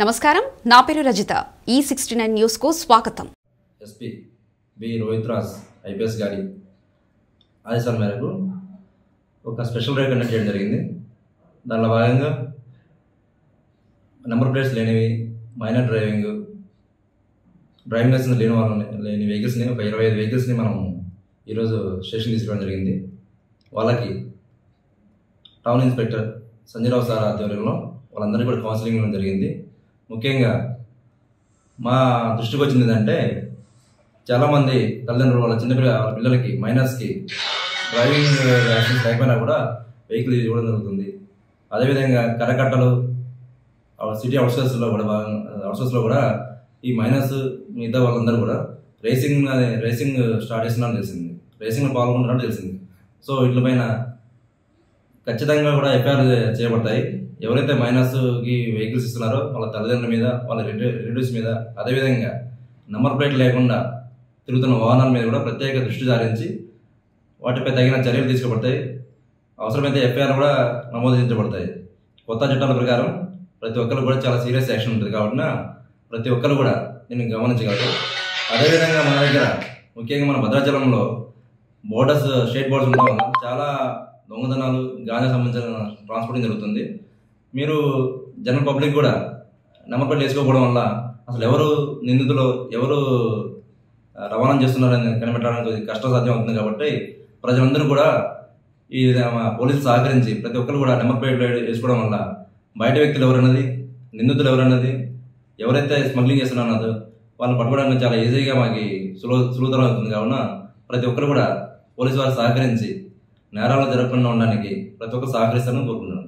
నమస్కారం, నా పేరు రజిత. E69 న్యూస్ కు స్వాగతం. SP B Rohit Raj IPS గారి ఆదేశాల మేరకు ఒక స్పెషల్ రైడ్ కండక్ట్ చేయడం జరిగింది. దానిలో భాగంగా నెంబర్ ప్లేట్స్ లేనివి, మైనర్ డ్రైవింగ్ లైసెన్స్ లేని వెహికల్స్ని ఒక 25 వెహికల్స్ని మనం ఈరోజు స్టేషన్ తీసుకోవడం జరిగింది. వాళ్ళకి టౌన్ ఇన్స్పెక్టర్ సంజయరావు సార్ ఆధ్వర్యంలో వాళ్ళందరికీ కూడా కౌన్సిలింగ్ ఇవ్వడం జరిగింది. ముఖ్యంగా మా దృష్టికి వచ్చింది ఏంటంటే, చాలామంది తల్లిదండ్రులు వాళ్ళ పిల్లలకి మైనర్స్కి డ్రైవింగ్ లైసెన్స్ లేకపోయినా కూడా వెహికల్ ఇవ్వడం జరుగుతుంది. అదేవిధంగా కరకట్టలు సిటీ అవుట్స్కర్ట్స్లో కూడా ఈ మైనర్స్ మిగతా వాళ్ళందరూ కూడా రేసింగ్ స్టార్ట్ చేస్తున్నారని తెలిసింది, రేసింగ్లో పాల్గొంటున్నట్టు తెలిసింది. సో వీటిపైన ఖచ్చితంగా కూడా ఎఫ్ఐఆర్ చేయబడతాయి. ఎవరైతే మైనర్స్కి వెహికల్స్ ఇస్తున్నారో వాళ్ళ తల్లిదండ్రుల మీద, వాళ్ళ రిలేటివ్స్ మీద, అదేవిధంగా నెంబర్ ప్లేట్ లేకుండా తిరుగుతున్న వాహనాల మీద కూడా ప్రత్యేక దృష్టి సారించి వాటిపై తగిన చర్యలు తీసుకోబడతాయి. అవసరమైతే ఎఫ్ఐఆర్ కూడా నమోదించబడతాయి. కొత్త చట్టాల ప్రకారం ప్రతి ఒక్కరు కూడా చాలా సీరియస్ యాక్షన్ ఉంటుంది కాబట్టి ప్రతి ఒక్కరు కూడా దీన్ని గమనించగలరు. అదేవిధంగా మన దగ్గర ముఖ్యంగా మన భద్రాచలంలో స్టేట్ బోర్డర్స్ ఉండడం వల్ల చాలా దొంగతనాలు, గాంజా సంబంధించిన ట్రాన్స్పోర్టింగ్ జరుగుతుంది. మీరు జనరల్ పబ్లిక్ కూడా నెంబర్ ప్లేట్ వేసుకోకపోవడం వల్ల అసలు ఎవరు నిందితులు, ఎవరు రవాణా చేస్తున్నారని కనిపెట్టడానికి కష్టసాధ్యం అవుతుంది. కాబట్టి ప్రజలందరూ కూడా ఈ పోలీసులు సహకరించి ప్రతి ఒక్కరు కూడా నెంబర్ ప్లేట్ వేసుకోవడం వల్ల బయట వ్యక్తులు ఎవరన్నది, నిందితులు ఎవరన్నది, ఎవరైతే స్మగ్లింగ్ చేస్తున్నారో వాళ్ళని పట్టుకోవడానికి చాలా ఈజీగా మాకు సులువుతరం అవుతుంది. కావున ప్రతి ఒక్కరు కూడా పోలీసు వారు సహకరించి నేరాలు జరగకుండా ఉండడానికి ప్రతి ఒక్కరు సహకరిస్తారని కోరుకుంటున్నాను.